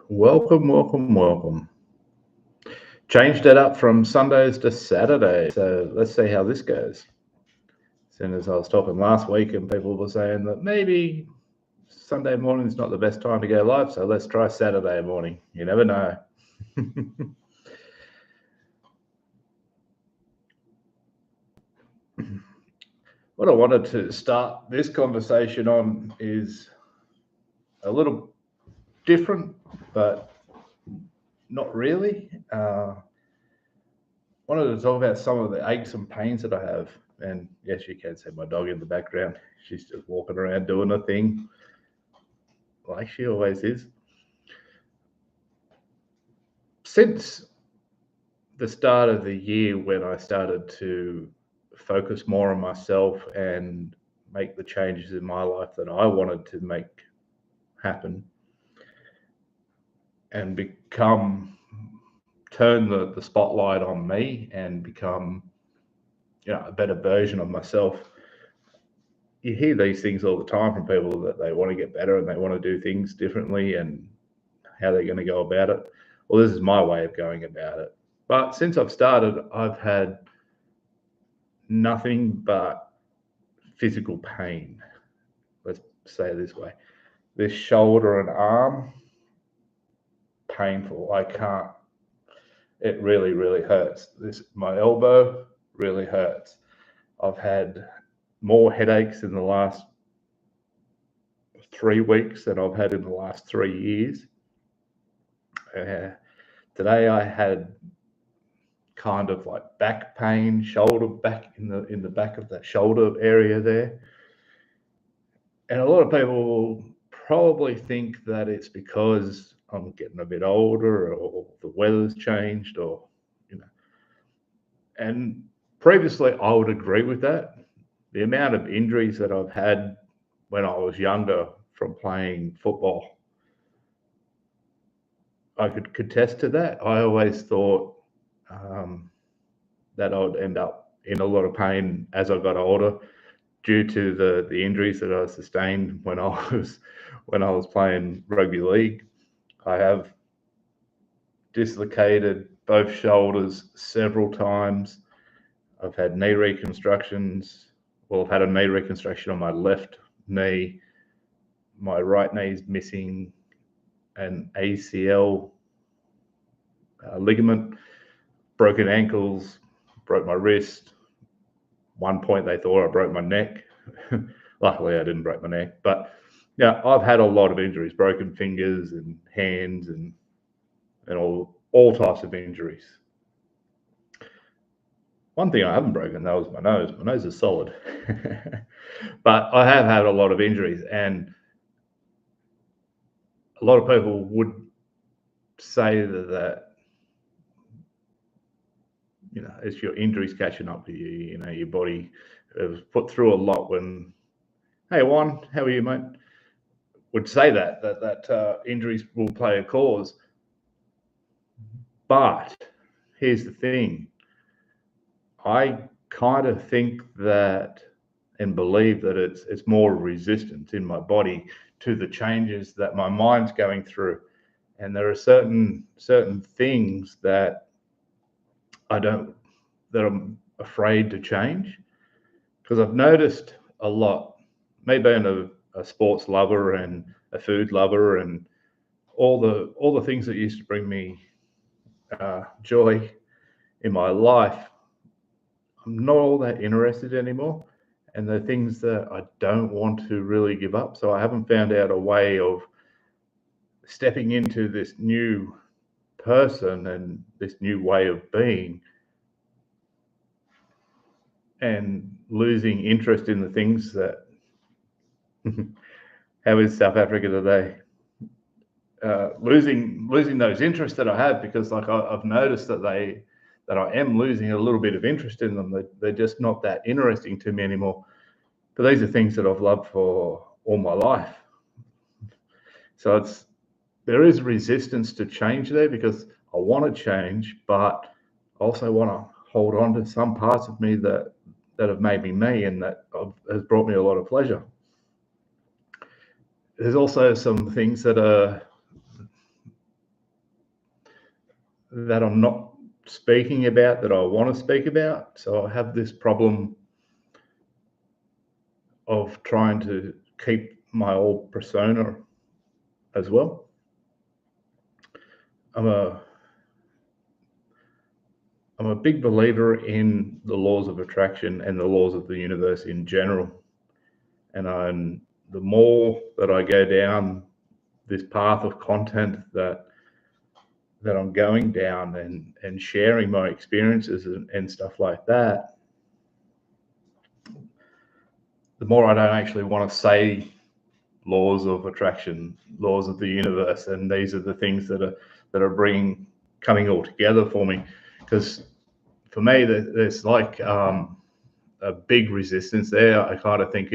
Welcome, welcome, welcome. Changed it up from Sundays to Saturdays. So let's see how this goes. As soon as I was talking last week, and people were saying that maybe Sunday morning is not the best time to go live, so let's try Saturday morning. You never know. What I wanted to start this conversation on is a little different, but not really. Wanted to talk about some of the aches and pains that I have. And yes, you can see my dog in the background. She's just walking around doing her thing, like she always is. Since the start of the year, when I started to focus more on myself and make the changes in my life that I wanted to make happen, and turn the spotlight on me and become a better version of myself. You hear these things all the time from people that they want to get better and they want to do things differently and how they're going to go about it. Well, this is my way of going about it. But since I've started, I've had nothing but physical pain. Let's say it this way. This shoulder and arm, painful. I can't. It really, really hurts. My elbow really hurts. I've had more headaches in the last 3 weeks than I've had in the last 3 years. Today I had kind of like back pain, shoulder back in the back of that shoulder area there. And a lot of people will probably think that it's because I'm getting a bit older or the weather's changed and previously I would agree with that. The amount of injuries that I've had when I was younger from playing football, I could contest to that. I always thought that I would end up in a lot of pain as I got older due to the injuries that I sustained when I was playing rugby league. I have dislocated both shoulders several times. I've had knee reconstructions. Well, I've had a knee reconstruction on my left knee. My right knee is missing an ACL ligament, broken ankles, broke my wrist. One point they thought I broke my neck. Luckily, I didn't break my neck. But yeah, I've had a lot of injuries, broken fingers and hands and all types of injuries. One thing I haven't broken, though, is my nose. My nose is solid. But I have had a lot of injuries, and a lot of people would say that it's your injuries catching up with you. Your body was put through a lot when, hey, Juan, how are you, mate? Would say that injuries will play a cause. But here's the thing. I kind of think that and believe that it's more resistance in my body to the changes that my mind's going through. And there are certain things that I'm afraid to change, because I've noticed a lot, me being a sports lover and a food lover and all the things that used to bring me joy in my life, I'm not all that interested anymore. And the things that I don't want to really give up. So I haven't found out a way of stepping into this new person and this new way of being and losing interest in the things that how is South Africa today? Losing those interests that I have, because like I've noticed that I am losing a little bit of interest in them. They're just not that interesting to me anymore. But these are things that I've loved for all my life. So there is resistance to change there, because I want to change, but I also want to hold on to some parts of me that have made me me and that has brought me a lot of pleasure. there's also some things that I'm not speaking about that I want to speak about. So I have this problem of trying to keep my old persona as well. I'm a big believer in the laws of attraction and the laws of the universe in general. And the more that I go down this path of content that I'm going down and sharing my experiences and stuff like that, the more I don't actually want to say laws of attraction, laws of the universe, and these are the things that are coming all together for me. Because for me, there's like a big resistance there. I kind of think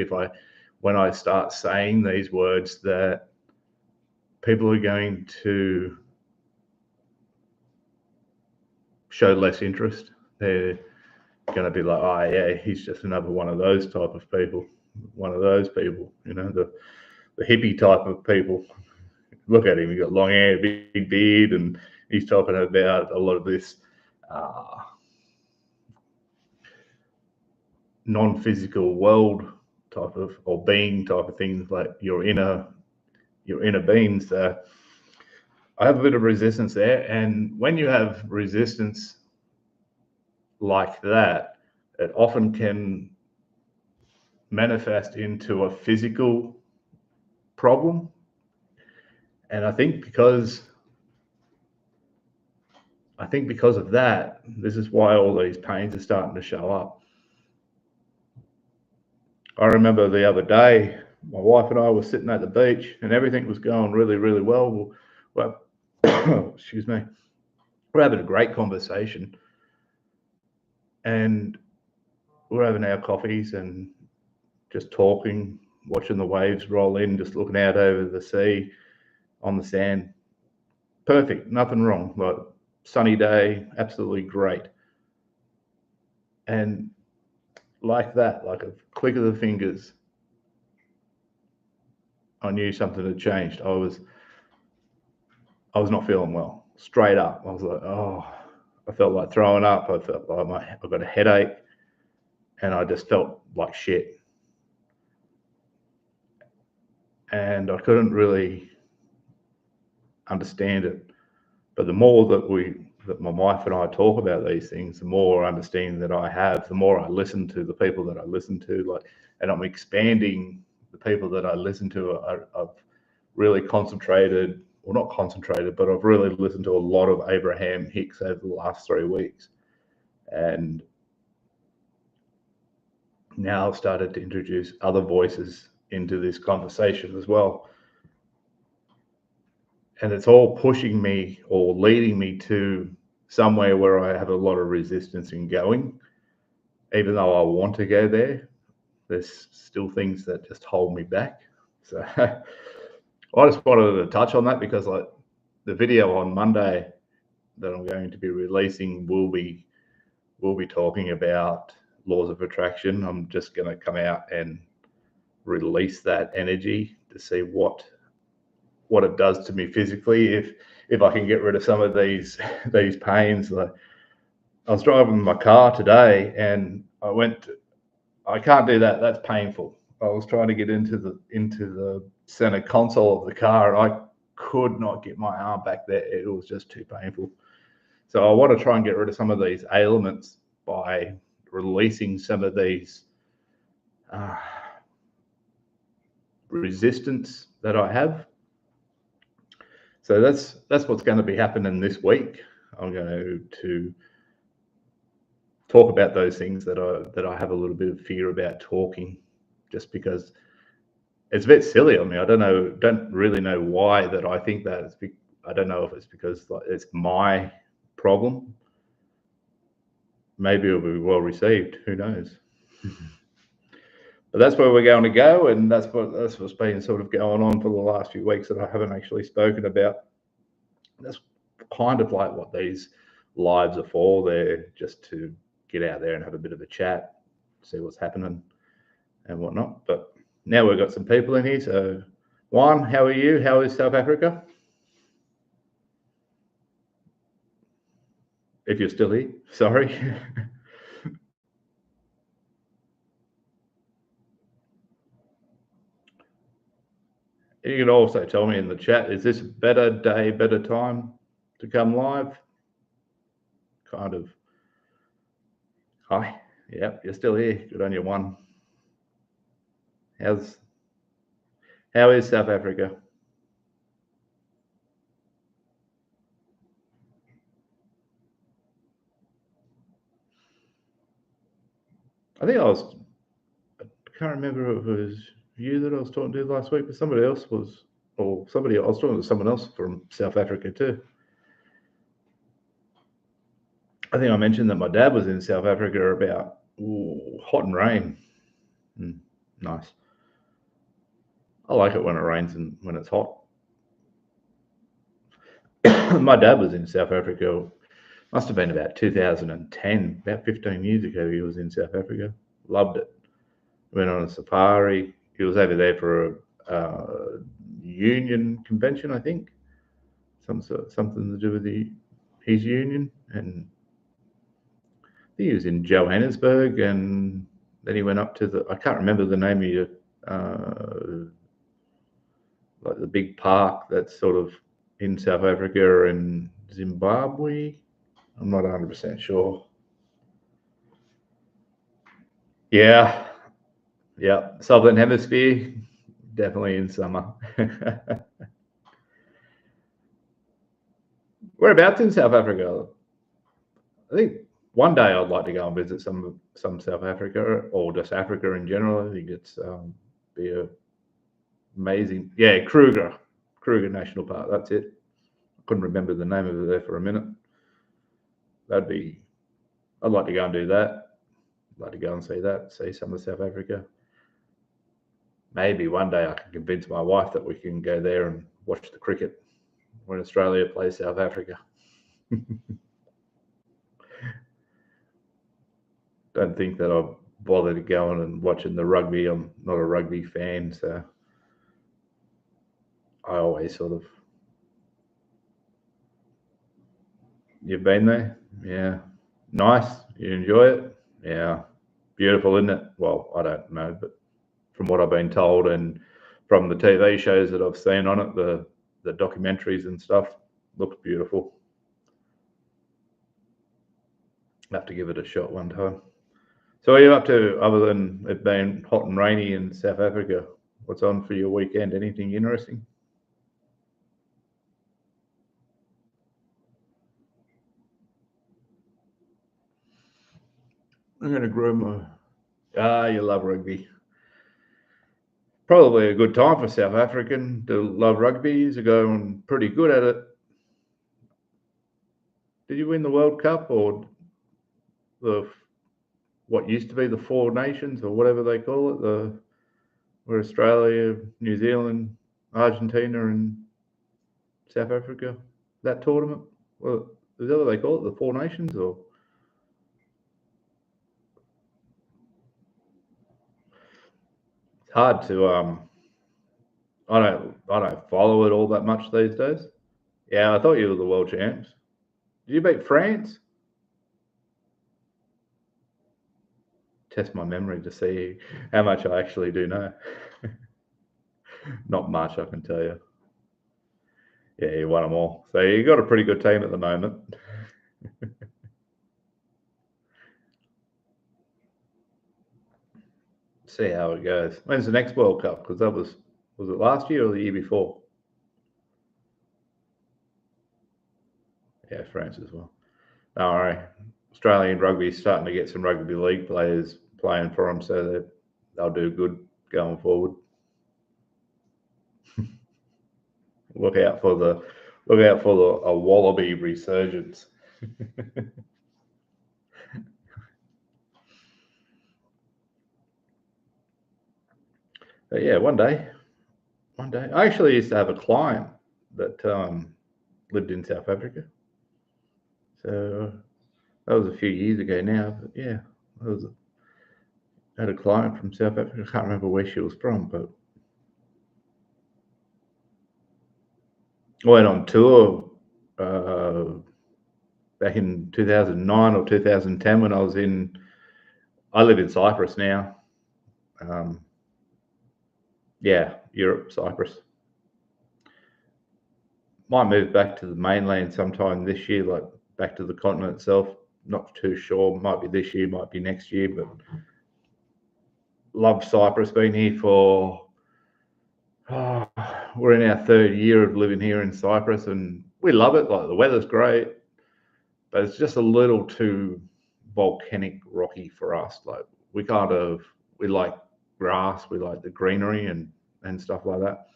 when I start saying these words, that people are going to show less interest. They're going to be like, oh yeah, he's just another one of those type of people, the hippie type of people. Look at him, he's got long hair, big beard, and he's talking about a lot of this non-physical world type of, or being type of things, like your inner being. So I have a bit of resistance there, and when you have resistance like that, it often can manifest into a physical problem. And I think because of that, this is why all these pains are starting to show up. I remember the other day, my wife and I were sitting at the beach and everything was going really, really well. Well, excuse me. We're having a great conversation and we're having our coffees and just talking, watching the waves roll in, just looking out over the sea on the sand. Perfect, nothing wrong. Like, sunny day, absolutely great. And like that, like a click of the fingers, I knew something had changed. I was not feeling well, straight up. I was like, oh, I felt like throwing up. I felt like I got a headache, and I just felt like shit. And I couldn't really understand it. But the more that my wife and I talk about these things, the more understanding that I have, the more I listen to the people that I listen to, and I'm expanding the people that I listen to. I've really concentrated, or not concentrated, but I've really listened to a lot of Abraham Hicks over the last 3 weeks. And now I've started to introduce other voices into this conversation as well. And it's all pushing me or leading me to somewhere where I have a lot of resistance in going. Even though I want to go there, there's still things that just hold me back. So I just wanted to touch on that because, like, the video on Monday that I'm going to be releasing will be talking about laws of attraction. I'm just going to come out and release that energy to see what it does to me physically, if I can get rid of some of these pains. Like, I was driving my car today and I can't do that. That's painful. I was trying to get into the center console of the car and I could not get my arm back there. It was just too painful. So I want to try and get rid of some of these ailments by releasing some of these resistance that I have. So that's what's going to be happening this week. I'm going to talk about those things that I have a little bit of fear about talking, just because it's a bit silly on me. I don't really know why that I think that. I don't know if it's because it's my problem. Maybe it'll be well received. Who knows? But that's where we're going to go, and that's what's been sort of going on for the last few weeks that I haven't actually spoken about. That's kind of like what these lives are for. They're just to get out there and have a bit of a chat, see what's happening and whatnot. But now we've got some people in here, so Juan, how are you? How is South Africa? If you're still here, sorry. You can also tell me in the chat, is this a better day, better time to come live? Kind of. Hi. Yep, you're still here. Good on you, Juan. How is South Africa? I can't remember if it was you that I was talking to last week, but somebody else was, or somebody, I was talking to someone else from South Africa too. I think I mentioned that my dad was in South Africa about hot and rain. Nice. I like it when it rains and when it's hot. My dad was in South Africa, must have been about 2010, about 15 years ago. He was in South Africa. Loved it. Went on a safari. He was over there for a union convention, I think. Something to do with his union. And I think he was in Johannesburg, and then he went up to I can't remember the name of it, like the big park that's sort of in South Africa and Zimbabwe. I'm not 100% sure. Yeah, yeah. Southern Hemisphere, definitely in summer. Whereabouts in South Africa? I think one day I'd like to go and visit some South Africa or just Africa in general. I think it's be a amazing. Yeah, Kruger National Park. That's it. I couldn't remember the name of it there for a minute. I'd like to go and do that. I'd like to go and see that, see some of South Africa. Maybe one day I can convince my wife that we can go there and watch the cricket when Australia plays South Africa. Don't think that I'll bother to going and watching the rugby. I'm not a rugby fan, so I always sort of. You've been there? Yeah. Nice. You enjoy it? Yeah. Beautiful, isn't it? Well, I don't know, but from what I've been told and from the TV shows that I've seen on it, the documentaries and stuff, looks beautiful. I'll have to give it a shot one time. So what are you up to other than it being hot and rainy in South Africa? What's on for your weekend? Anything interesting? I'm going to grow my. You love rugby. Probably a good time for South African to love rugby. He's going pretty good at it. Did you win the World Cup or the what used to be the Four Nations or whatever they call it? Where Australia, New Zealand, Argentina, and South Africa. That tournament. Well, is that what they call it? The Four Nations, or it's hard to I don't follow it all that much these days. Yeah, I thought you were the world champs. Did you beat France? Test my memory to see how much I actually do know. Not much, I can tell you. Yeah, you won them all. So you got a pretty good team at the moment. See how it goes. When's the next World Cup? Because that was it last year or the year before? Yeah, France as well. Don't worry. Australian rugby is starting to get some rugby league players playing for them, so they'll do good going forward. Look out for a wallaby resurgence. But yeah, one day, I actually used to have a client that lived in South Africa. So that was a few years ago now. But yeah, I had a client from South Africa. I can't remember where she was from, but I went on tour uh, back in 2009 or 2010 when I was in. I live in Cyprus now. Um, yeah, Europe, Cyprus. Might move back to the mainland sometime this year, like back to the continent itself. Not too sure. Might be this year, might be next year, but love Cyprus. Been here for, oh, we're in our third year of living here in Cyprus, and we love it. Like the weather's great, but it's just a little too volcanic rocky for us. Like we like grass, we like the greenery and stuff like that.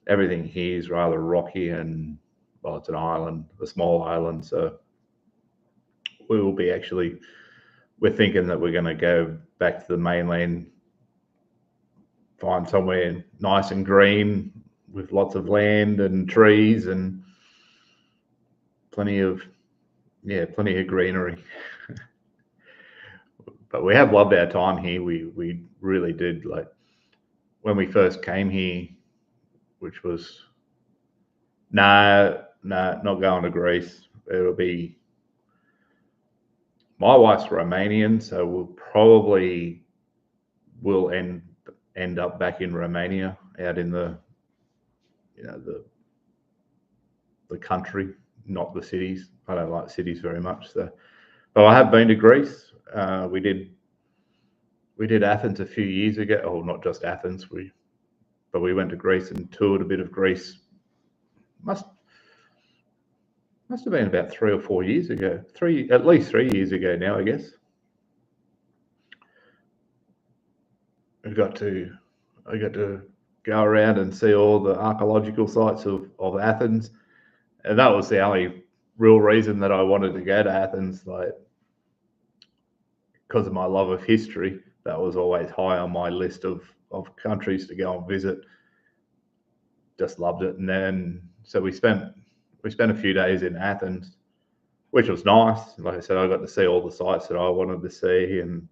Everything here is rather rocky and, well, it's an island, a small island, so we will be actually, we're thinking that we're going to go back to the mainland, find somewhere nice and green with lots of land and trees and plenty of, yeah, plenty of greenery. But we have loved our time here. We really did. Like when we first came here, which was, no, not going to Greece. It'll be, my wife's Romanian, so we'll probably will end up back in Romania, out in the, you know, the country, not the cities. I don't like cities very much. So, but I have been to Greece. We did Athens a few years ago. Oh, not just Athens. But we went to Greece and toured a bit of Greece. Must have been about 3 or 4 years ago. At least 3 years ago now, I guess. I got to go around and see all the archaeological sites of Athens, and that was the only real reason that I wanted to go to Athens. Like, because of my love of history, that was always high on my list of countries to go and visit. Just loved it. And then so we spent a few days in Athens, which was nice. Like I said, I got to see all the sites that I wanted to see and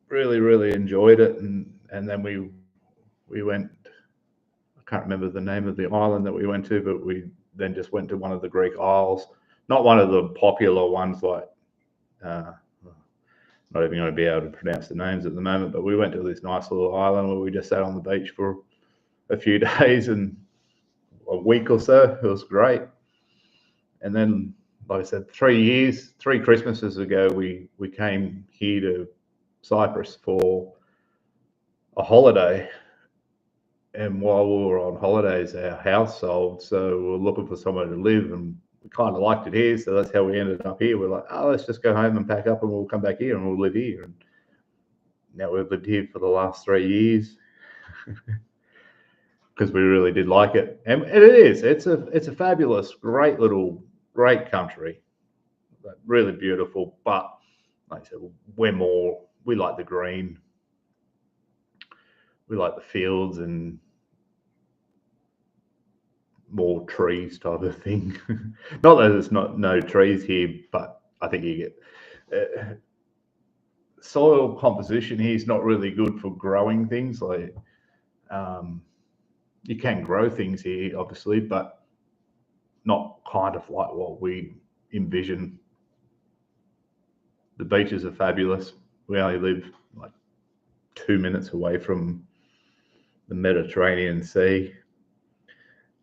really enjoyed it. And then we went, I can't remember the name of the island that we went to, but we then just went to one of the Greek isles, not one of the popular ones like, not even going to be able to pronounce the names at the moment, but we went to this nice little island where we just sat on the beach for a few days and a week or so. It was great. And then, like I said, 3 Christmases ago, we came here to Cyprus for a holiday. And while we were on holidays, our house sold, so we were looking for somewhere to live, and we kind of liked it here, so that's how we ended up here. We're like, oh, let's just go home and pack up, and we'll come back here and we'll live here. And now we've lived here for the last 3 years because we really did like it, and it's a fabulous, great country, really beautiful. But like I said, we like the green, we like the fields and more trees type of thing. Not that there's no trees here, but I think you get soil composition here is not really good for growing things. Like you can grow things here, obviously, but not kind of like what we envision. The beaches are fabulous. We only live like 2 minutes away from the Mediterranean Sea.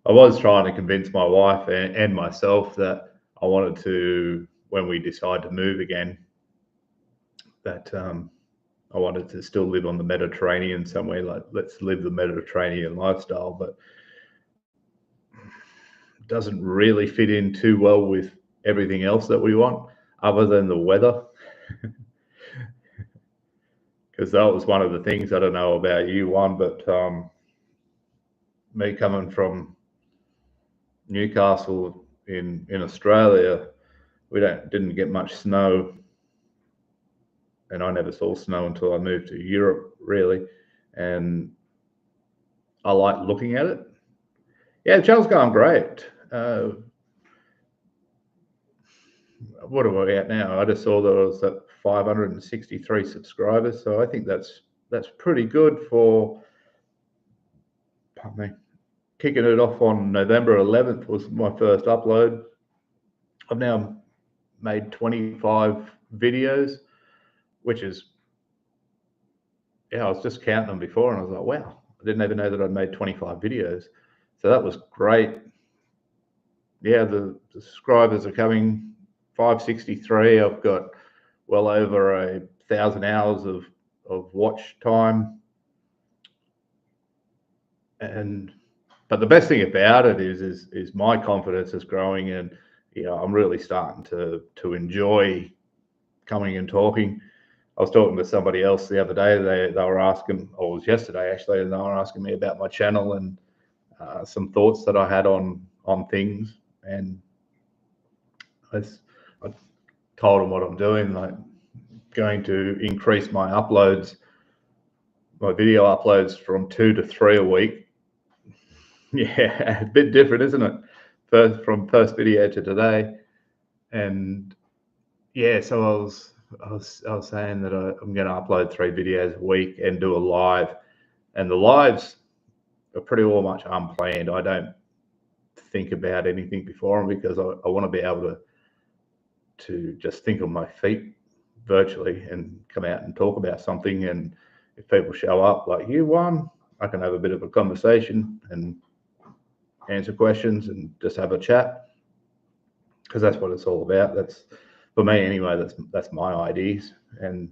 I was trying to convince my wife and myself that I wanted to, when we decide to move again, that I wanted to still live on the Mediterranean somewhere. Like, let's live the Mediterranean lifestyle, but it doesn't really fit in too well with everything else that we want, other than the weather. Because that was one of the things, I don't know about you, Juan, but me coming from Newcastle in Australia, we didn't get much snow, and I never saw snow until I moved to Europe, really. And I like looking at it. Yeah, the channel's going great. What are we at now? I just saw that I was at 563 subscribers, so I think that's pretty good for, pardon me, kicking it off on November 11th was my first upload. I've now made 25 videos, which is, yeah, I was just counting them before and I was like, wow, I didn't even know that I'd made 25 videos. So that was great. Yeah, the subscribers are coming, 563. I've got well over 1,000 hours of watch time. But the best thing about it is my confidence is growing, and I'm really starting to enjoy coming and talking. I was talking to somebody else the other day. They were asking, or it was yesterday actually, and they were asking me about my channel and some thoughts that I had on things. And I told them what I'm doing, like going to increase my uploads, my video uploads from 2 to 3 a week. Yeah, a bit different, isn't it? From first video to today. And yeah, so I was saying that I'm going to upload 3 videos a week and do a live. And the lives are pretty well much unplanned. I don't think about anything before them because I want to be able to just think on my feet virtually and come out and talk about something. And if people show up like you won, I can have a bit of a conversation and answer questions and just have a chat, because that's what it's all about. That's, for me anyway, that's my ideas. And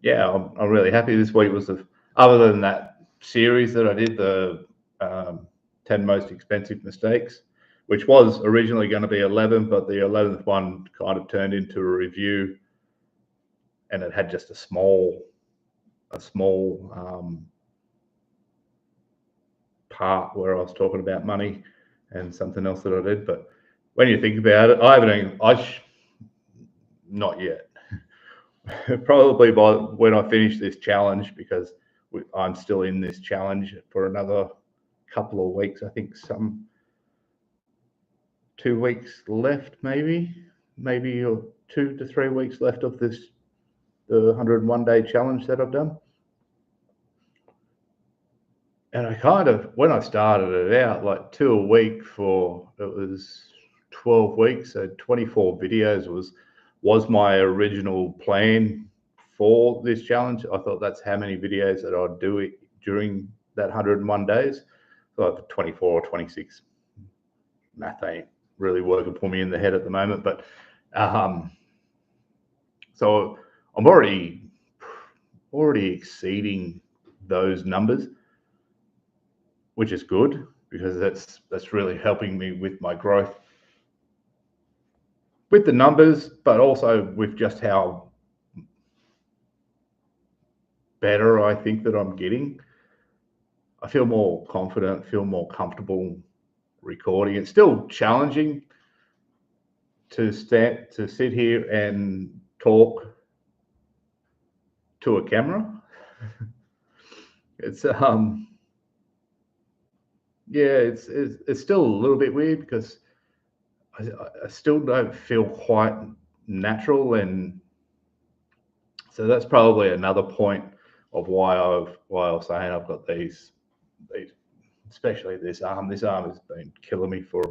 yeah, I'm really happy. This week was other than that series that I did, the 10 most expensive mistakes, which was originally going to be 11, but the 11th one kind of turned into a review, and it had just a small part where I was talking about money and something else that I did. But when you think about it, not yet. Probably by when I finish this challenge, because I'm still in this challenge for another couple of weeks. I think 2 weeks left, maybe or 2 to 3 weeks left of the 101-day challenge that I've done. And I kind of, when I started it out, like 2 a week for, it was 12 weeks, so 24 videos was my original plan for this challenge. I thought that's how many videos that I'd do it during that 101 days. So for 24 or 26, math ain't really working for me in the head at the moment. But so I'm already exceeding those numbers, which is good, because that's really helping me with my growth, with the numbers, but also with just how better I think that I'm getting. I feel more confident, feel more comfortable recording. It's still challenging to sit here and talk to a camera. It's it's still a little bit weird, because I still don't feel quite natural, and so that's probably another point of why I was saying I've got these, especially this arm. This arm has been killing me for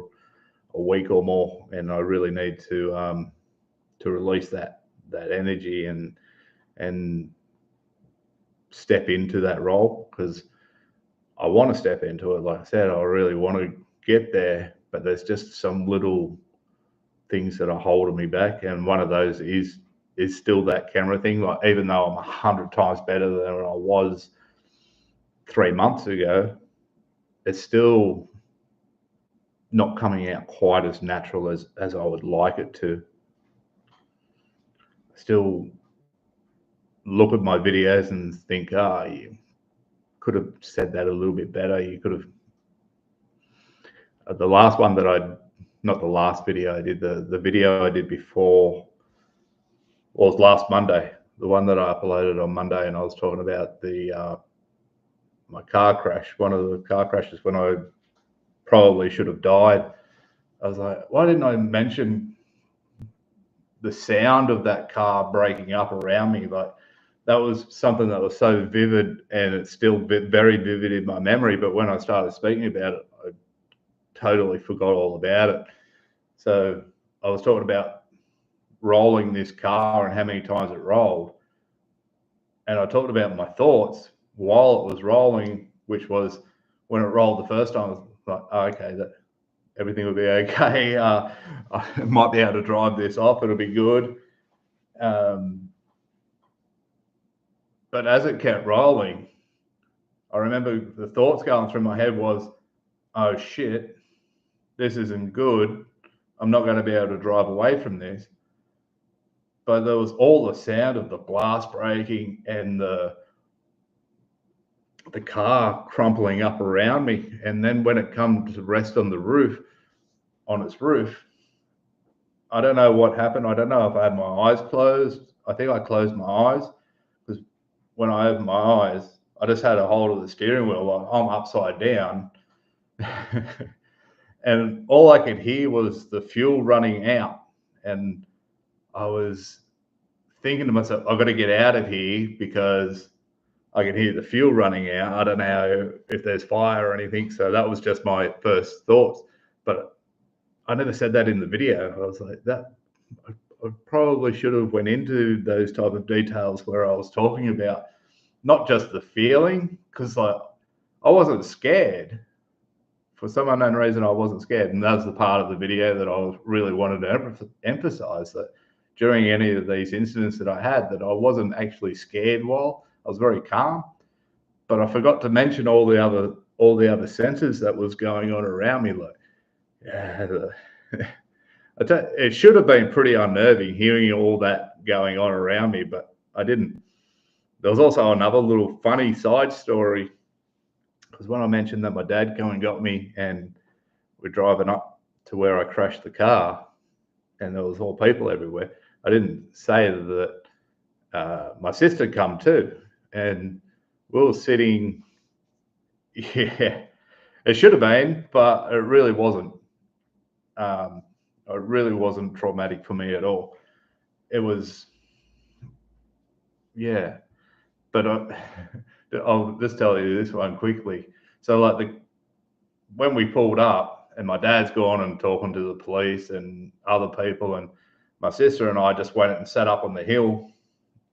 a week or more, and I really need to release that energy and step into that role, because I want to step into it. Like I said, I really want to get there, but there's just some little things that are holding me back, and one of those is still that camera thing. Like, even though I'm 100 times better than I was 3 months ago, it's still not coming out quite as natural as I would like it to. Still look at my videos and think, you could have said that a little bit better. You could have. The last one that not the last video I did, the video I did before was last Monday, the one that I uploaded on Monday, and I was talking about my car crash, one of the car crashes when I probably should have died. I was like, why didn't I mention the sound of that car breaking up around me? Like, that was something that was so vivid, and it's still very vivid in my memory. But when I started speaking about it, I totally forgot all about it. So I was talking about rolling this car and how many times it rolled. And I talked about my thoughts while it was rolling, which was when it rolled the first time, I was like, oh, okay, that everything will be okay. I might be able to drive this off. It'll be good. But as it kept rolling, I remember the thoughts going through my head was, oh shit, this isn't good. I'm not going to be able to drive away from this. But there was all the sound of the blast braking and the car crumpling up around me. And then when it comes to rest on the roof, on its roof, I don't know what happened. I don't know if I had my eyes closed. I think I closed my eyes, because when I opened my eyes, I just had a hold of the steering wheel like I'm upside down. And all I could hear was the fuel running out. And I was thinking to myself, I've got to get out of here because I can hear the fuel running out. I don't know if there's fire or anything. So that was just my first thoughts. But I never said that in the video. I was like, that I probably should have went into those type of details where I was talking about not just the feeling, because like I wasn't scared. For some unknown reason, I wasn't scared. And that's the part of the video that I really wanted to emphasize, that during any of these incidents that I had, that I wasn't actually scared while I was very calm. But I forgot to mention all the other senses that was going on around me. Like, yeah, it should have been pretty unnerving hearing all that going on around me, but I didn't. There was also another little funny side story, because when I mentioned that my dad came and got me and we're driving up to where I crashed the car and there was all people everywhere, I didn't say that my sister come too. And we were sitting, yeah, it should have been, but it really wasn't. It really wasn't traumatic for me at all. It was, yeah. But I'll just tell you this one quickly. So, like when we pulled up, and my dad's gone and talking to the police and other people, and my sister and I just went and sat up on the hill,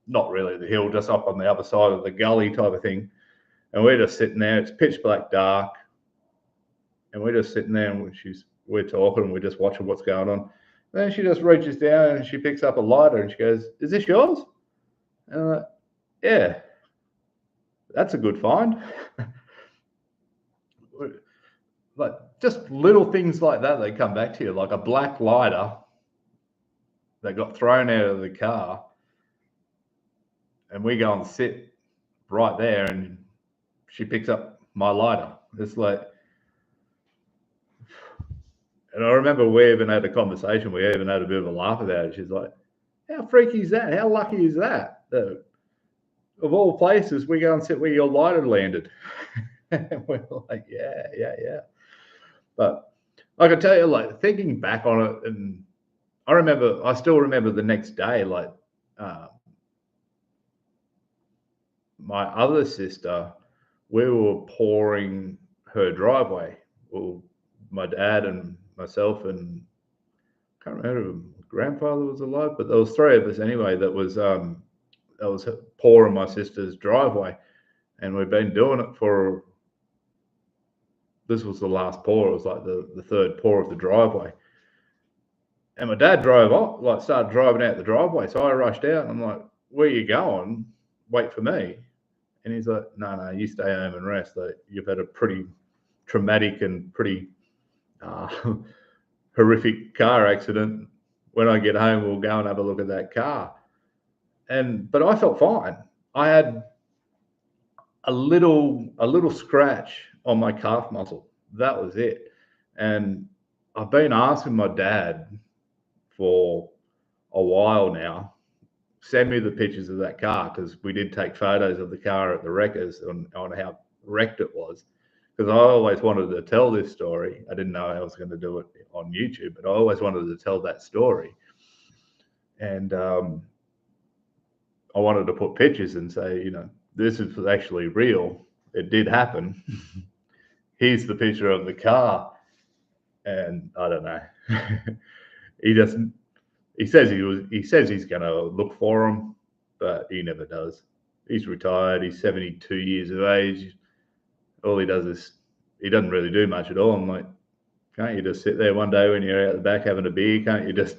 not really the hill, just up on the other side of the gully type of thing. And we're just sitting there. It's pitch black dark, and we're just sitting there, and we're talking, and we're just watching what's going on. And then she just reaches down and she picks up a lighter and she goes, "Is this yours?" And I'm like, "Yeah, that's a good find." Like just little things like that, they come back to you, like a black lighter that got thrown out of the car, and we go and sit right there, and she picks up my lighter. It's like, and I remember we even had a conversation. We even had a bit of a laugh about it. She's like, "How freaky is that? How lucky is that? Of all places, we go and sit where your lighter landed." And we're like, yeah. But I can tell you, like thinking back on it, and I still remember the next day, like my other sister, we were pouring her driveway. Well, my dad and myself, and I can't remember if my grandfather was alive, but there was three of us anyway that was pouring my sister's driveway, and we've been doing it for. This was the last pour. It was like the third pour of the driveway. And my dad drove off, like started driving out the driveway. So I rushed out and I'm like, "Where are you going? Wait for me." And he's like, No, you stay home and rest. Like, you've had a pretty traumatic and pretty horrific car accident. When I get home, we'll go and have a look at that car. But I felt fine. I had a little scratch on my calf muscle. That was it. And I've been asking my dad for a while now, send me the pictures of that car, because we did take photos of the car at the wreckers on how wrecked it was. Because I always wanted to tell this story. I didn't know I was going to do it on YouTube, but I always wanted to tell that story. And I wanted to put pictures and say, you know, this is actually real. It did happen. Here's the picture of the car. And I don't know. He doesn't. He says he's going to look for them, but he never does. He's retired. He's 72 years of age. All he does is he doesn't really do much at all. I'm like, can't you just sit there one day when you're out the back having a beer? Can't you just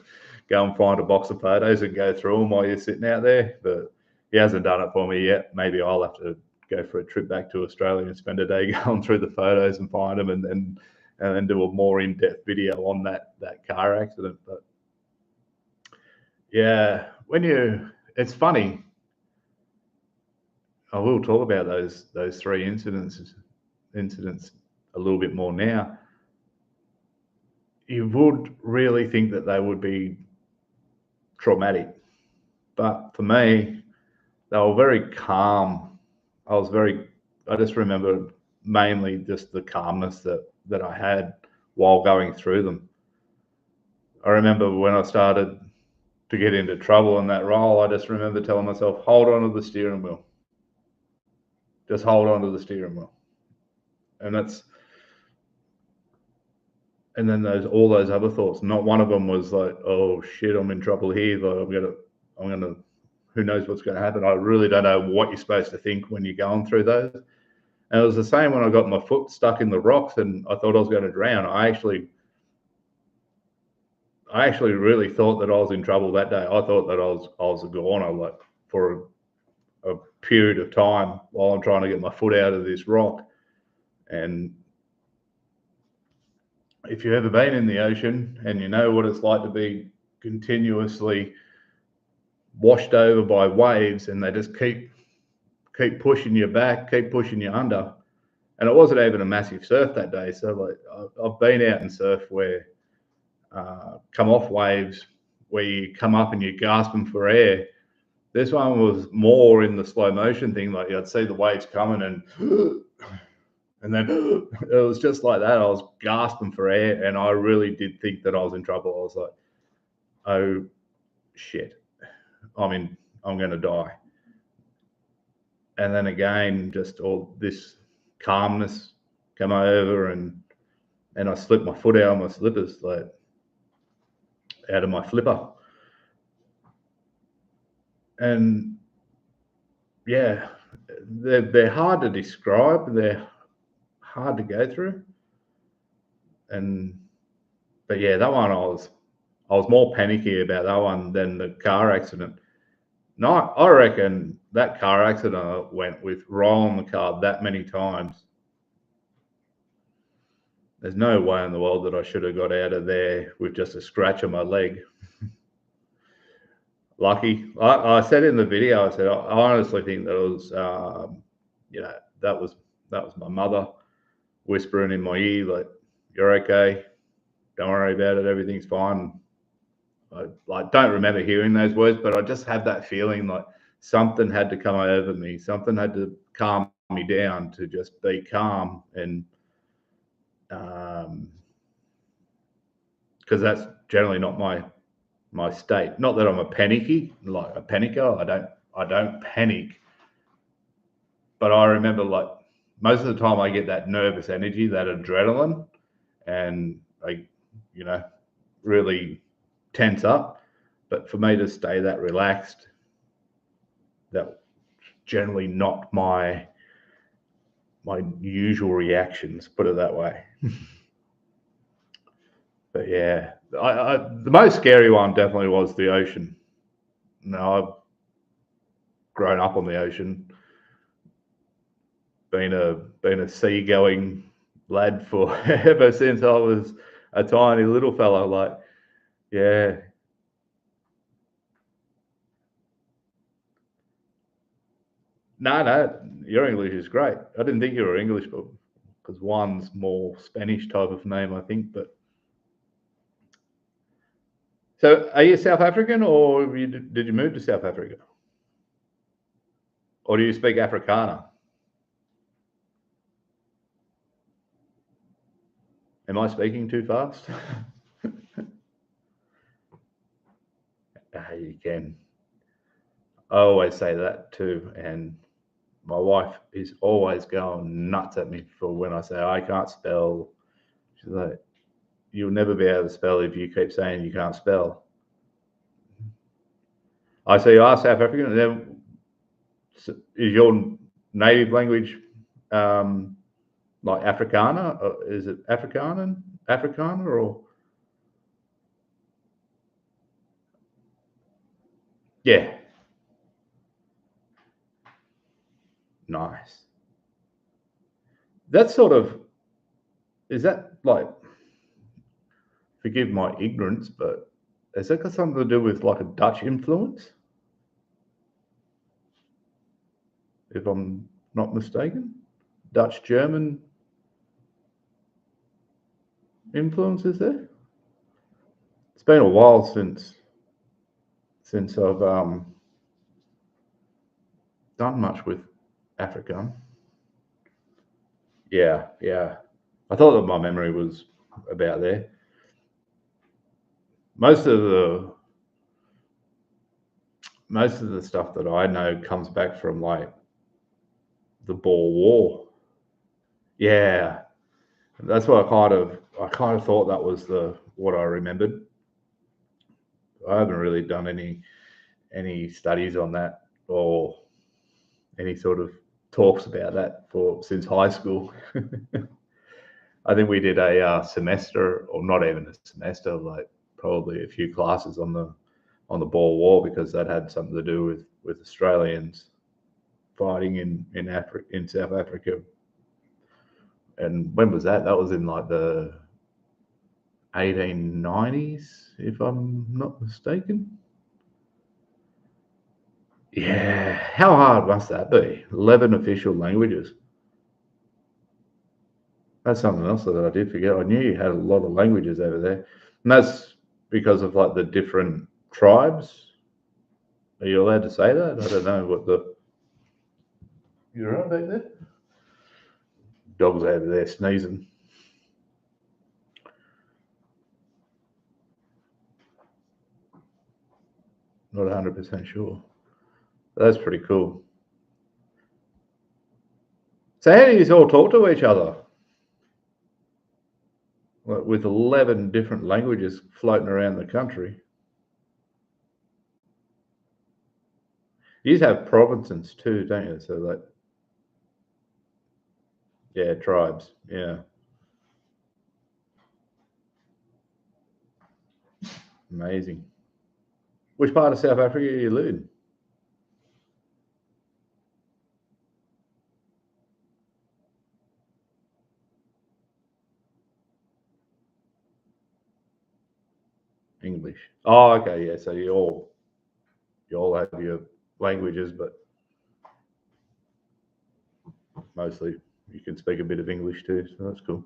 go and find a box of photos and go through them while you're sitting out there? But he hasn't done it for me yet. Maybe I'll have to go for a trip back to Australia and spend a day going through the photos and find them, and then do a more in-depth video on that car accident. But yeah, it's funny. I will talk about those three incidents a little bit more now. You would really think that they would be traumatic, but for me, they were very calm. I just remember mainly just the calmness that I had while going through them. I remember when I started to get into trouble in that role, I just remember telling myself, hold on to the steering wheel. Just hold on to the steering wheel. And then all those other thoughts. Not one of them was like, oh shit, I'm in trouble here. Like I'm gonna who knows what's gonna happen. I really don't know what you're supposed to think when you're going through those. And it was the same when I got my foot stuck in the rocks and I thought I was going to drown. I actually really thought that I was in trouble that day. I thought that I was a goner, like for a period of time while I'm trying to get my foot out of this rock. And if you've ever been in the ocean and you know what it's like to be continuously washed over by waves and they just keep pushing you back, keep pushing you under. And it wasn't even a massive surf that day. So like I've been out in surf where come off waves where you come up and you're gasping for air. This one was more in the slow motion thing. Like I'd see the waves coming and then it was just like that. I was gasping for air and I really did think that I was in trouble. I was like, oh shit, I'm going to die. And then again, just all this calmness come over and I slipped my foot out of my slippers, like out of my flipper. And yeah, they're hard to describe. They're hard to go through. But yeah, that one I was more panicky about that one than the car accident. No, I reckon that car accident I went with rolling the car that many times. There's no way in the world that I should have got out of there with just a scratch on my leg. Lucky. I said in the video, I said I honestly think that it was, that was my mother whispering in my ear, like, "You're okay. Don't worry about it. Everything's fine." I don't remember hearing those words, but I just had that feeling like something had to come over me. Something had to calm me down to just be calm, and because that's generally not my state. Not that I'm a panicky, like a panicker. I don't panic, but I remember like most of the time I get that nervous energy, that adrenaline, and I, really tense up. But for me to stay that relaxed, that's generally not my usual reactions. Put it that way. But yeah, the most scary one definitely was the ocean. Now I've grown up on the ocean, been a seagoing lad for ever since I was a tiny little fella. Like, yeah. No, your English is great. I didn't think you were English, but because one's more Spanish type of name, I think. But so, are you South African, or did you move to South Africa, or do you speak Afrikaner? Am I speaking too fast? You can. I always say that too, and my wife is always going nuts at me for when I say I can't spell. She's like, "You'll never be able to spell if you keep saying you can't spell." I say, "You are South African, and then is your native language like Afrikaner? Is it Afrikaner, or yeah, nice. That sort of is that like forgive my ignorance, but has that got something to do with like a Dutch influence, if I'm not mistaken? Dutch German influence is there? It's been a while since I've done much with Afrikaans. Yeah, yeah. I thought that my memory was about there. Most of the most of the stuff that I know comes back from like the Boer War. Yeah, that's what I kind of thought that was the what I remembered. I haven't really done any studies on that or any sort of talks about that for since high school. I think we did a semester, or not even a semester, like probably a few classes on the Boer War because that had something to do with Australians fighting in South Africa. And when was that? That was in like the 1890s, if I'm not mistaken. Yeah, how hard must that be? 11 official languages. That's something else that I did forget. I knew you had a lot of languages over there. And that's because of like the different tribes. Are you allowed to say that? I don't know what the. You're right back there? Dog's over there sneezing. Not 100% sure. That's pretty cool. So, how do you all talk to each other? Like, with 11 different languages floating around the country. You have provinces too, don't you? So, like, yeah, tribes. Yeah, amazing. Which part of South Africa do you live in? English. Oh, okay, yeah. So you all have your languages, but mostly you can speak a bit of English too. So that's cool.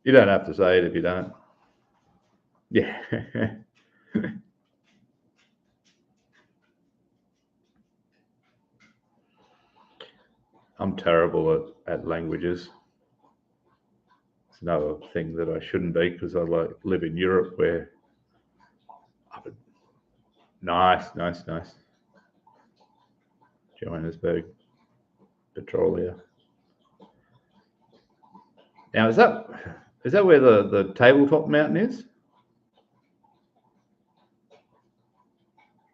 You don't have to say it if you don't. Yeah. I'm terrible at languages. It's another thing that I shouldn't be because I like live in Europe where nice, nice, nice. Johannesburg, Petrolia. Now is that where the tabletop mountain is?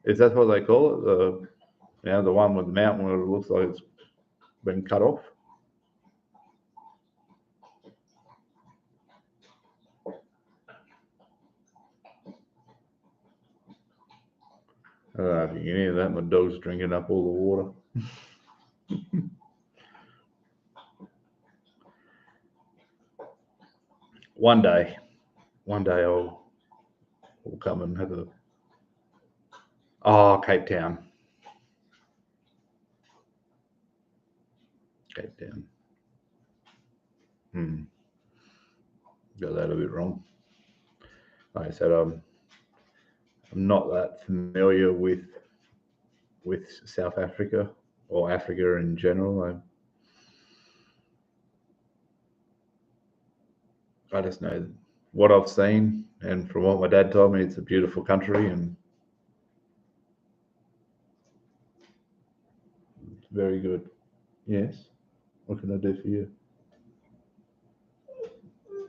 Is that what they call it? The one with the mountain where it looks like it's been cut off. I don't know if you can hear that. My dog's drinking up all the water. One day, one day I'll come and have a. Oh, Cape Town, Cape Town. Hmm, got that a bit wrong. Like I said, I'm not that familiar with South Africa or Africa in general. I just know what I've seen, and from what my dad told me, it's a beautiful country, and Very good. Yes. What can I do for you?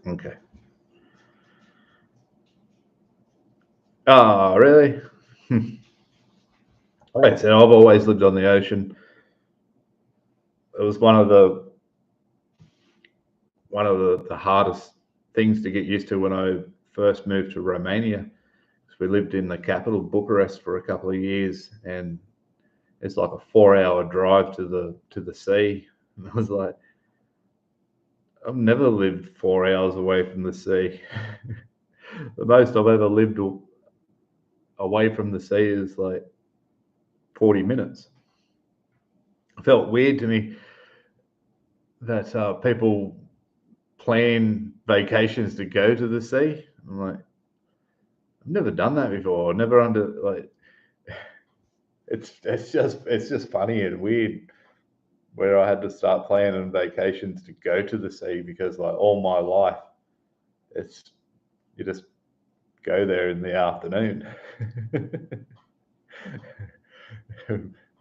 Okay. Oh, really? Like I said, I've always lived on the ocean. It was one of the hardest things to get used to when I first moved to Romania. We lived in the capital, Bucharest, for a couple of years, and it's like a 4 hour drive to the sea. And I was like, I've never lived 4 hours away from the sea. The most I've ever lived away from the sea is like 40 minutes. It felt weird to me that people plan vacations to go to the sea. I'm like, I've never done that before. Never under like it's just funny and weird where I had to start planning vacations to go to the sea because like all my life it's you just go there in the afternoon.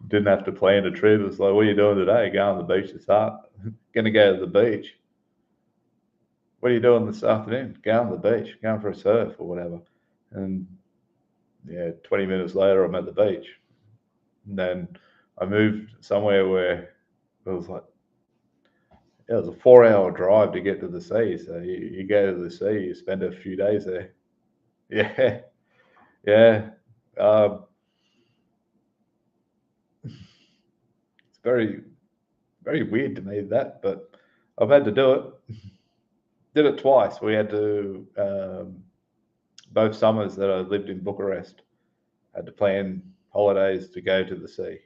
Didn't have to plan a trip. It's like, what are you doing today? Go on the beach to start. Gonna go to the beach. What are you doing this afternoon? Go on the beach, going for a surf or whatever. And yeah, 20 minutes later I'm at the beach. And then I moved somewhere where it was like it was a 4 hour drive to get to the sea. So you go to the sea, you spend a few days there. Yeah, yeah. Um, it's very weird to me that, but I've had to do it. Did it twice. We had to both summers that I lived in Bucharest had to plan holidays to go to the sea.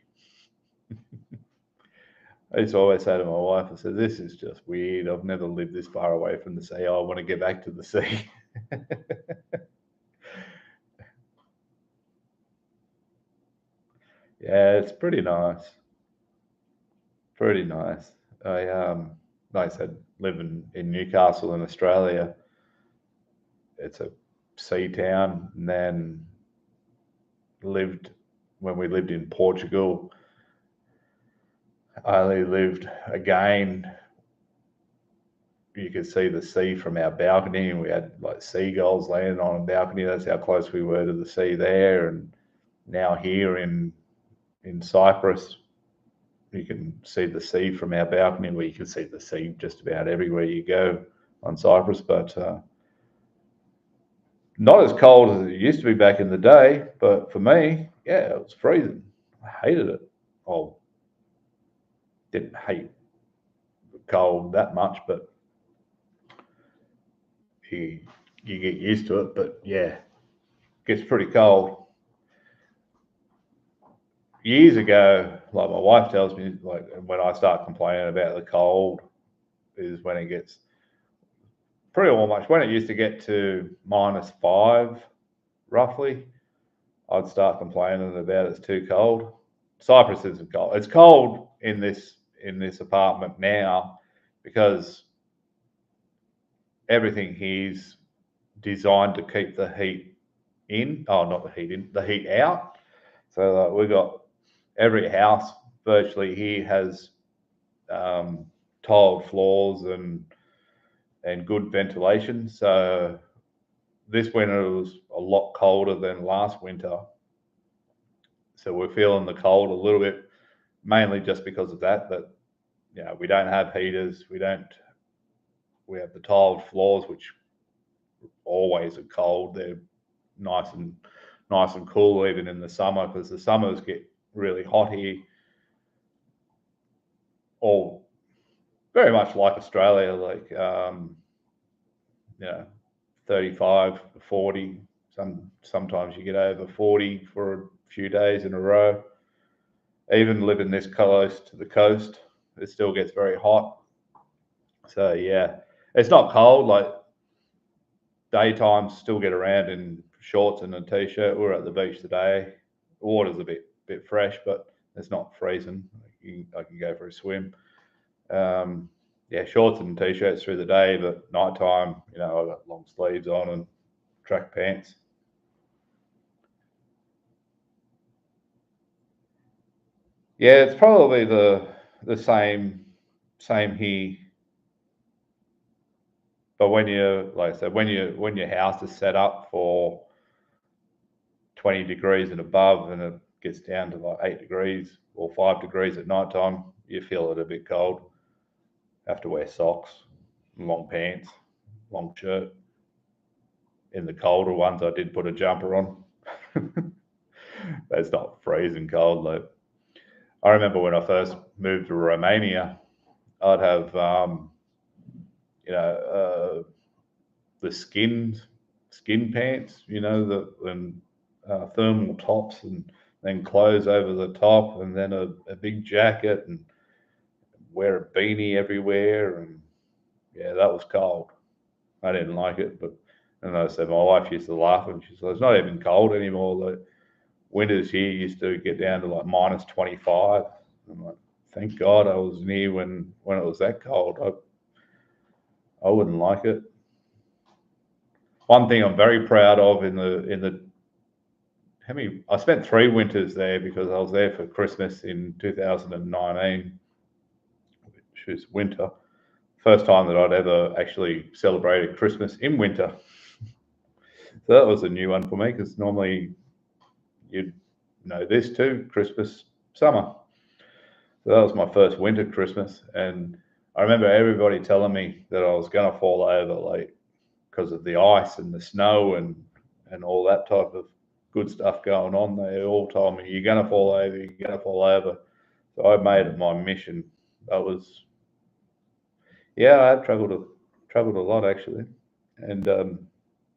I used to always say to my wife, I said, "This is just weird. I've never lived this far away from the sea. I want to get back to the sea." Yeah, it's pretty nice. Pretty nice. I like I said, living in Newcastle in Australia, it's a sea town. And then lived when we lived in Portugal, I only lived again. You could see the sea from our balcony, and we had like seagulls landing on a balcony. That's how close we were to the sea there. And now here in Cyprus, you can see the sea from our balcony. Where you can see the sea just about everywhere you go on Cyprus, but not as cold as it used to be back in the day. But for me, yeah, it was freezing. I hated it. Oh, didn't hate the cold that much, but you you get used to it. But yeah, it gets pretty cold. Years ago, like my wife tells me, like when I start complaining about the cold, is when it gets pretty much when it used to get to -5, roughly. I'd start complaining about it's too cold. Cyprus isn't cold. It's cold in this apartment now because everything here's designed to keep the heat in. Oh, not the heat in, the heat out. So we've got every house virtually here has um, tiled floors and good ventilation. So this winter was a lot colder than last winter. So we're feeling the cold a little bit, mainly just because of that. But we don't have heaters. We don't. We have the tiled floors, which always are cold. They're nice and cool even in the summer because the summers get really hot here. All very much like Australia, like you know, 35, 40. Sometimes you get over 40 for a few days in a row. Even living this close to the coast, it still gets very hot. So yeah, it's not cold. Like daytime, still get around in shorts and a t-shirt. We're at the beach today. The water's a bit fresh, but it's not freezing. I can go for a swim. Yeah, shorts and t-shirts through the day, but nighttime, I've got long sleeves on and track pants. Yeah, it's probably the same here. But when you, like I said, when your house is set up for 20 degrees and above, and it gets down to like 8 degrees or 5 degrees at night time, you feel it a bit cold. Have to wear socks, long pants, long shirt. In the colder ones, I did put a jumper on. That's not freezing cold. Like, I remember when I first moved to Romania, I'd have you know the skin pants, and thermal tops, and then clothes over the top, and then a big jacket, and wear a beanie everywhere, and yeah, that was cold. I didn't like it, but and I said my wife used to laugh, and she said it's not even cold anymore. The winters here used to get down to like minus 25. I'm like, thank God I was near when it was that cold. I wouldn't like it. One thing I'm very proud of in the I spent 3 winters there because I was there for Christmas in 2019, which is winter. First time that I'd ever actually celebrated Christmas in winter. So that was a new one for me because normally you'd know this too, Christmas, summer. So that was my first winter Christmas, and I remember everybody telling me that I was going to fall over, like because of the ice and the snow and all that type of good stuff going on. They all told me, "You're going to fall over. You're going to fall over." So I made it my mission. That was, yeah, I have traveled a lot actually, and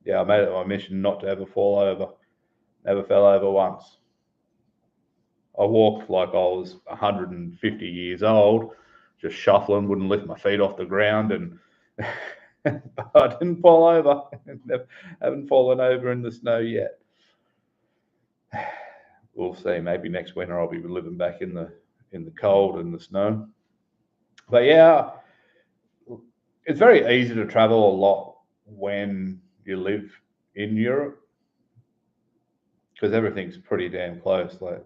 yeah, I made it my mission not to ever fall over. Never fell over once. I walked like I was 150 years old, just shuffling, wouldn't lift my feet off the ground, and I didn't fall over. Haven't fallen over in the snow yet. We'll see. Maybe next winter I'll be living back in the cold and the snow. But yeah, it's very easy to travel a lot when you live in Europe because everything's pretty damn close. Like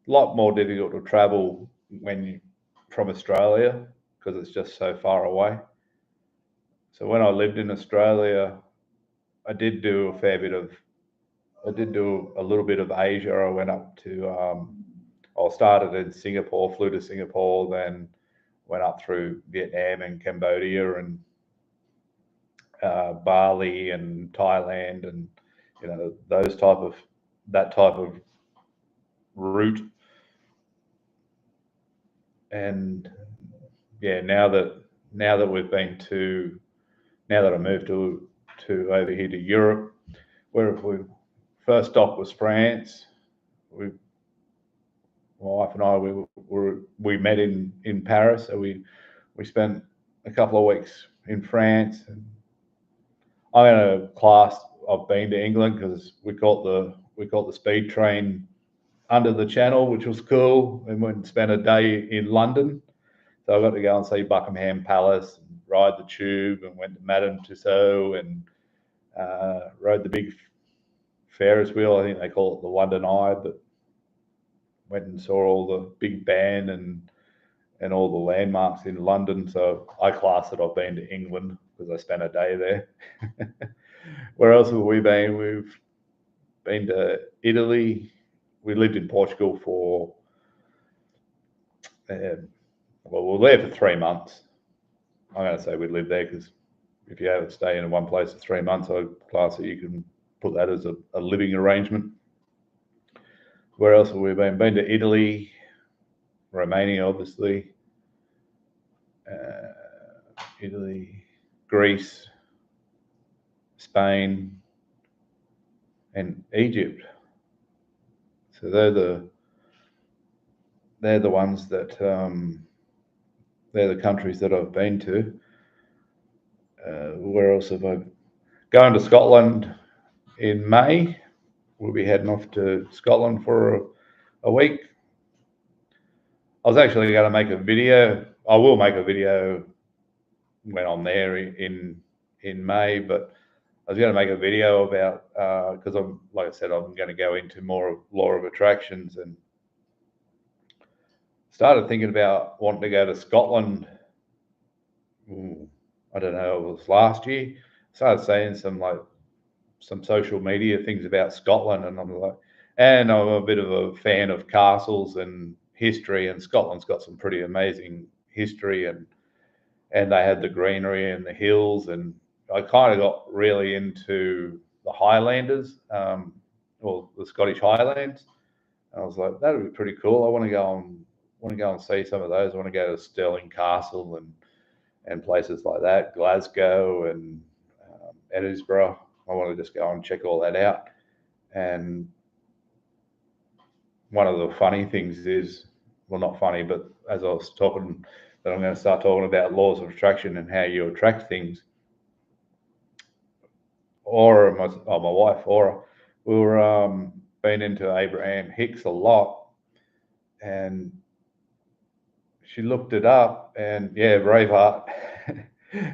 a lot more difficult to travel when you from Australia because it's just so far away. So when I lived in Australia, I did do a fair bit of, I did do a little bit of Asia. I went up to, I started in Singapore, flew to Singapore, then went up through Vietnam and Cambodia and Bali and Thailand, and those type of that type of route. And yeah, now that we've been to now that I moved to over here to Europe, where we first stop was France. We, my wife and I, we met in Paris, so we spent a couple of weeks in France. And I'm in a class. I've been to England because we caught the speed train under the Channel, which was cool, and went and spent a day in London. So I got to go and see Buckingham Palace, and ride the tube, and went to Madame Tussauds, and rode the big Ferris wheel. I think they call it the London Eye, but went and saw all the Big Ben and all the landmarks in London. So I class that I've been to England because I spent a day there. Where else have we been? We've been to Italy. We lived in Portugal for, well, we were there for 3 months. I'm going to say we lived there because if you have to stay in one place for 3 months, I class that you can put that as a living arrangement. Where else have we been? Been to Italy, Romania, obviously, Italy, Greece, Spain, and Egypt. So they're the ones that they're the countries that I've been to. Where else have I? Going to Scotland in May. We'll be heading off to Scotland for a week. I was actually going to make a video. I will make a video when I'm there in May, but I was going to make a video about because I'm, like I said, I'm going to go into more of law of attractions, and started thinking about wanting to go to Scotland. I don't know, it was last year. Started seeing some social media things about Scotland, and and I'm a bit of a fan of castles and history, and Scotland's got some pretty amazing history, and they had the greenery and the hills, and I kind of got really into the Highlanders, or the Scottish Highlands. And I was like, that would be pretty cool. I want to go and see some of those. I want to go to Stirling Castle and places like that, Glasgow and Edinburgh. I want to just go and check all that out. And one of the funny things is, well, not funny, but as I was talking, that I'm going to start talking about laws of attraction and how you attract things. My wife, Aura, we were been into Abraham Hicks a lot, and she looked it up, and yeah, Braveheart.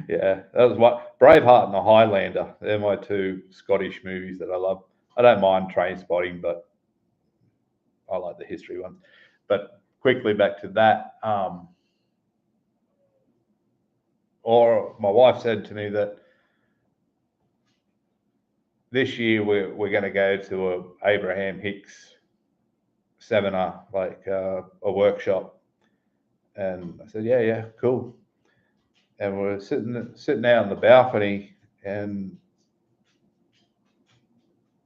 Yeah, that was what Braveheart and The Highlander. They're my two Scottish movies that I love. I don't mind Train Spotting, but I like the history ones. But quickly back to that. Or my wife said to me that this year we're going to go to a Abraham Hicks seminar, like a workshop. And I said, yeah, cool. And we're sitting out on the balcony, and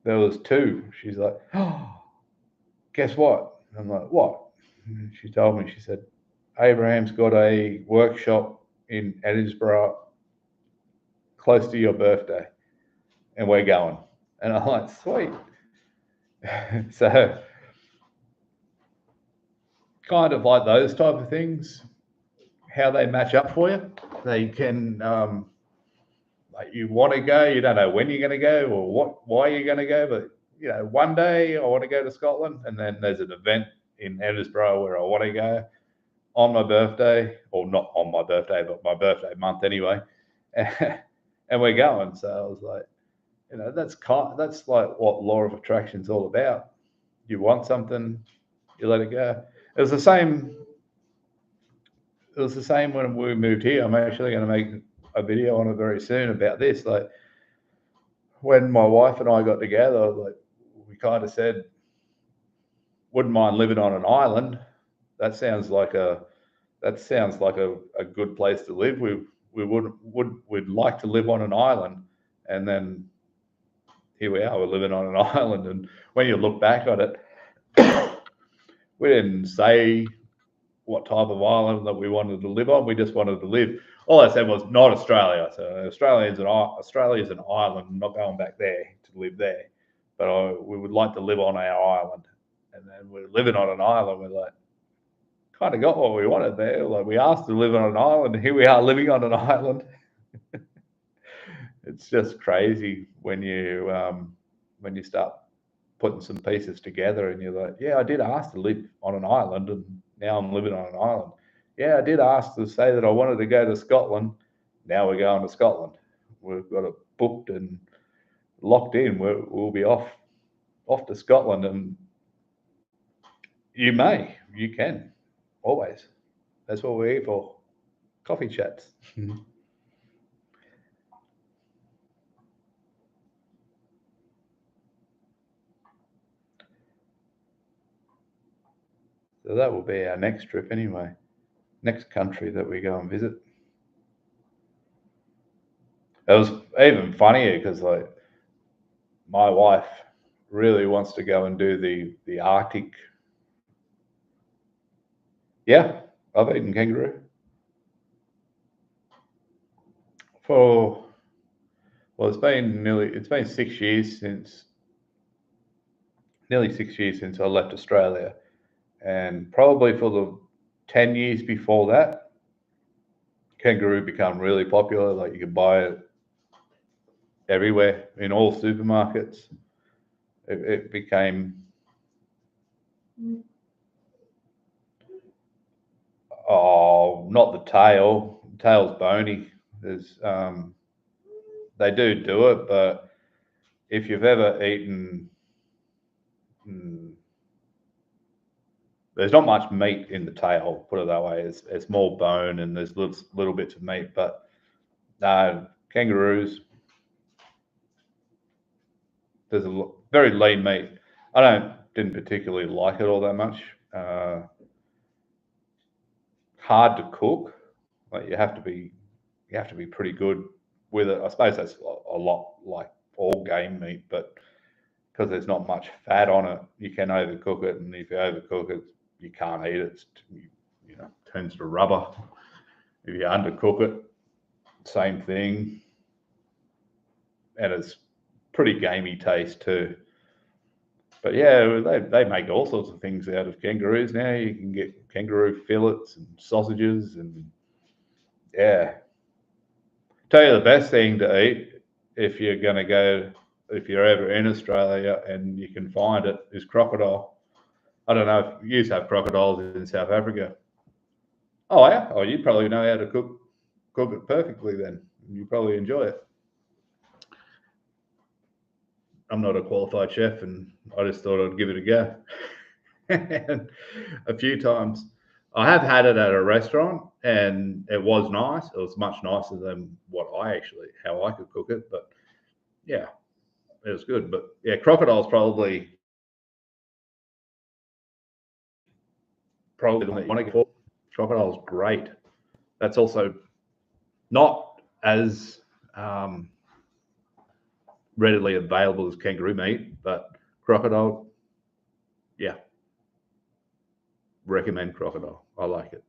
there was two. She's like, oh, guess what? I'm like, what? And she told me, she said, Abraham's got a workshop in Edinburgh close to your birthday, and we're going. And I'm like, sweet. So kind of like those type of things, how they match up for you. They can, like, you want to go, you don't know when you're going to go or why you're going to go, but one day I want to go to Scotland, and then there's an event in Edinburgh where I want to go on my birthday, or not on my birthday, but my birthday month anyway, and we're going. So I was like, that's like what law of attraction is all about. You want something, you let it go. It was the same. It was the same when we moved here. I'm actually going to make a video on it very soon about this. Like, when my wife and I got together, like, we kind of said, wouldn't mind living on an island. That sounds like a good place to live. We'd like to live on an island, and then here we are. We're living on an island, and when you look back on it, we didn't say what type of island that we wanted to live on. We just wanted to live. All I said was not Australia. So Australia is an island. I'm not going back there to live there, but we would like to live on our island. And then we're living on an island. We're like, kind of got what we wanted there. Like, we asked to live on an island, and here we are living on an island. It's just crazy when you start putting some pieces together, and you're like, yeah, I did ask to live on an island, and now I'm living on an island. Yeah, I did ask to say that I wanted to go to Scotland. Now we're going to Scotland. We've got it booked and locked in. We'll be off to Scotland, and you can, always. That's what we're here for. Coffee chats. So that will be our next trip anyway. Next country that we go and visit. It was even funnier because, like, my wife really wants to go and do the Arctic. Yeah, I've eaten kangaroo for, well, it's been 6 years since, nearly 6 years since I left Australia, and probably for the 10 years before that, kangaroo became really popular. Like, you could buy it everywhere in all supermarkets. It became, oh, not the tail. The tail's bony. There's they do it, but if you've ever eaten, there's not much meat in the tail, put it that way. It's more bone and there's little bits of meat, but kangaroos, there's very lean meat. I didn't particularly like it all that much. Hard to cook. Like you have to be pretty good with it. I suppose that's a lot like all game meat, but because there's not much fat on it, you can overcook it, and if you overcook it, you can't eat it. Turns to rubber. If you undercook it, same thing, and it's pretty gamey taste too. But yeah, they make all sorts of things out of kangaroos now. You can get kangaroo fillets and sausages, and yeah. Tell you the best thing to eat if you're ever in Australia and you can find it, is crocodile. I don't know if you have crocodiles in South Africa. Oh yeah, oh you probably know how to cook it perfectly then. You probably enjoy it. I'm not a qualified chef, and I just thought I'd give it a go. And a few times I have had it at a restaurant, and it was nice. It was much nicer than how I could cook it. But yeah, it was good. But yeah, crocodile's probably the one that you want to get. Crocodile's great. That's also not as readily available as kangaroo meat, but crocodile, yeah, recommend crocodile. I like it.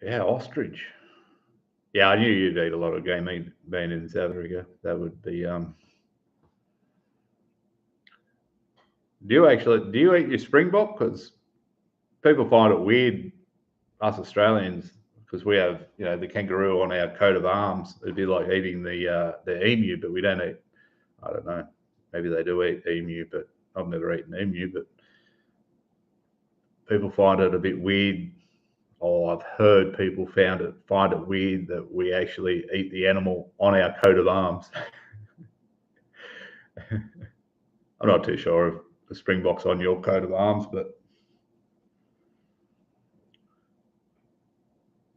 Yeah, ostrich. Yeah, I knew you'd eat a lot of game meat being in South Africa. That would be. Do you eat your springbok? Because people find it weird, us Australians, because we have the kangaroo on our coat of arms. It'd be like eating the emu, but we don't eat. I don't know. Maybe they do eat emu, but I've never eaten emu. But people find it a bit weird. I've heard people find it weird that we actually eat the animal on our coat of arms. I'm not too sure if the springbok's on your coat of arms, but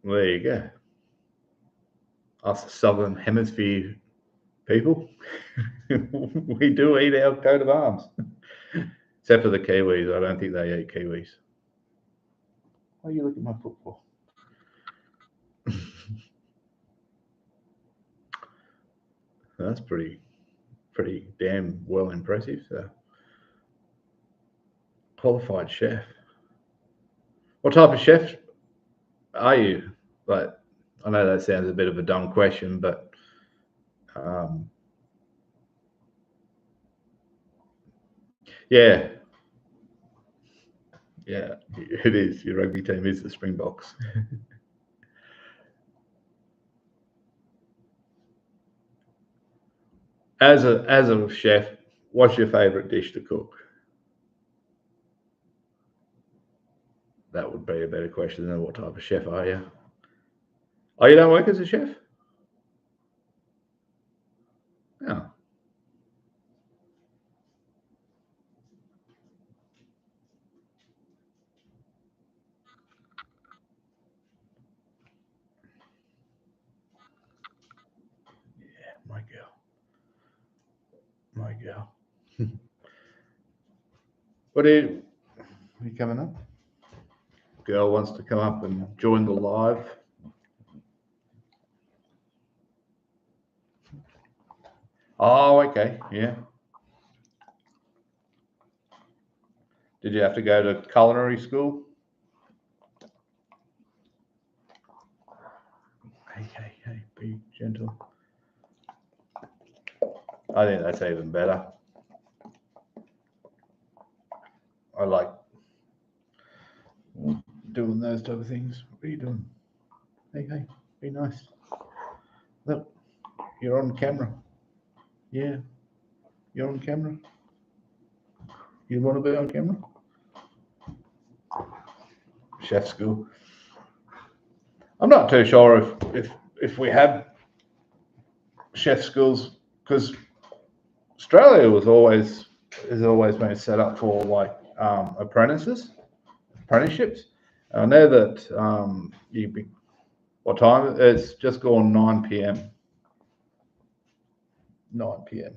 there you go. Us Southern Hemisphere people, we do eat our coat of arms. Except for the Kiwis. I don't think they eat kiwis. Why are you looking at my foot for? That's pretty damn well impressive. So, qualified chef. What type of chef are you? Like, I know that sounds a bit of a dumb question, but yeah, it is. Your rugby team is the Springboks. As a chef, what's your favourite dish to cook? That would be a better question than what type of chef are you? Oh, you don't work as a chef? Oh. Yeah, my girl. My girl. What are you coming up? Girl wants to come up and join the live. Oh, okay. Yeah. Did you have to go to culinary school? Hey, be gentle. I think that's even better. I like doing those type of things. What are you doing? Hey, be nice. Look, you're on camera. Yeah, you're on camera. You want to be on camera? Chef school. I'm not too sure if we have chef schools, because Australia has always been set up for like apprenticeships. I know that what time? It's just gone 9 p.m. 9 p.m.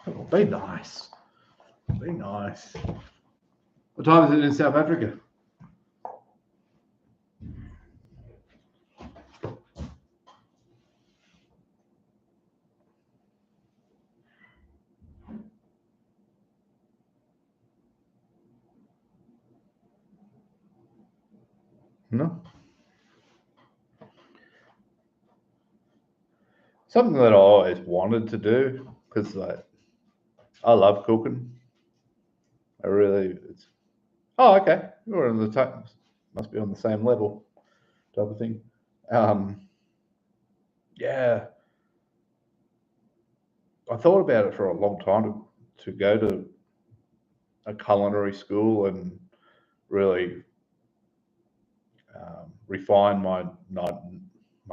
Oh, be nice. Be nice. What time is it in South Africa? No. Something that I always wanted to do, because I love cooking. I really. Oh, okay. We're on the must be on the same level, type of thing. Yeah, I thought about it for a long time to go to a culinary school and really refine my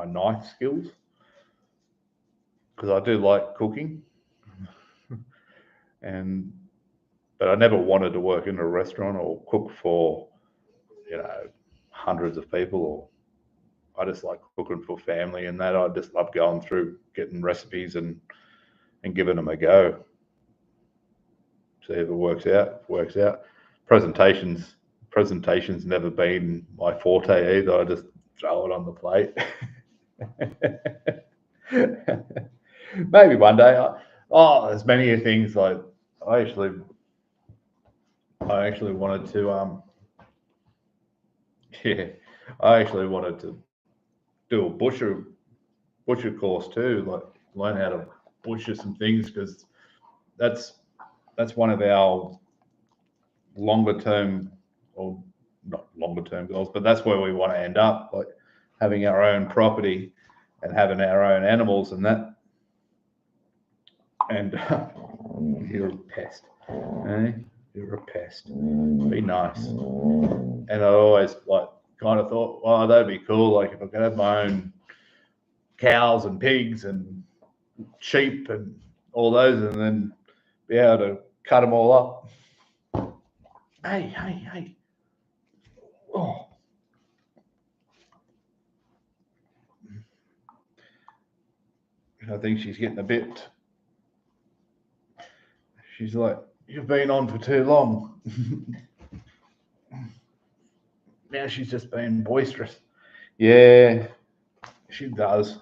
knife skills, because I do like cooking, but I never wanted to work in a restaurant or cook for hundreds of people. Or I just like cooking for family, and that I just love going through getting recipes and giving them a go. See if it works out. Works out. Presentations never been my forte either. I just throw it on the plate. Maybe one day. There's many things like I actually wanted to yeah, I actually wanted to do a butcher course too, like learn how to butcher some things, because that's one of our longer term, or not longer term goals, but that's where we want to end up, like having our own property and having our own animals and that. And you're a pest, eh? You're a pest. Be nice. And I always kind of thought, well, that'd be cool. Like if I could have my own cows and pigs and sheep and all those, and then be able to cut them all up. Hey. Oh. I think she's getting a bit. She's like, you've been on for too long. Now she's just being boisterous. Yeah, she does.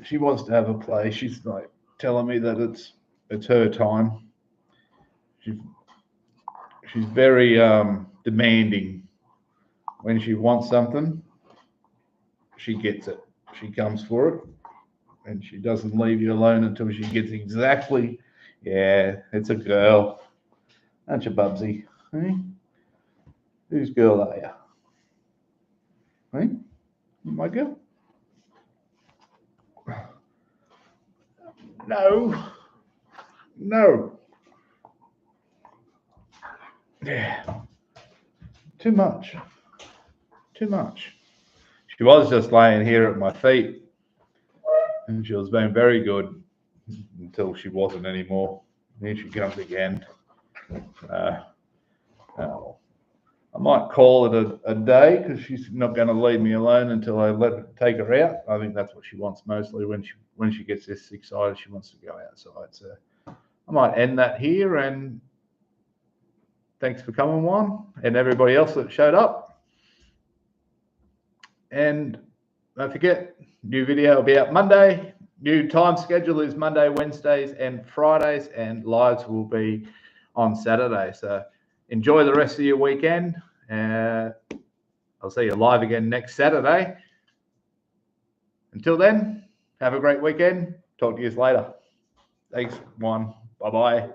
She wants to have a play. She's like telling me that it's her time. She's very demanding. When she wants something, she gets it. She comes for it, and she doesn't leave you alone until she gets exactly. Yeah, it's a girl. Aren't you, Bubsy? Hey? Whose girl are you? Hey? My girl? No. Yeah. Too much. She was just laying here at my feet, and she was being very good until she wasn't anymore. Here she comes again. I might call it a day, because she's not going to leave me alone until I take her out. I think that's what she wants mostly. When she gets this excited, she wants to go outside. So I might end that here, and thanks for coming, Juan, and everybody else that showed up. And don't forget, new video will be out Monday. New time schedule is Monday, Wednesdays, and Fridays, and lives will be on Saturday. So enjoy the rest of your weekend. I'll see you live again next Saturday. Until then, have a great weekend. Talk to you later. Thanks, Juan. Bye-bye.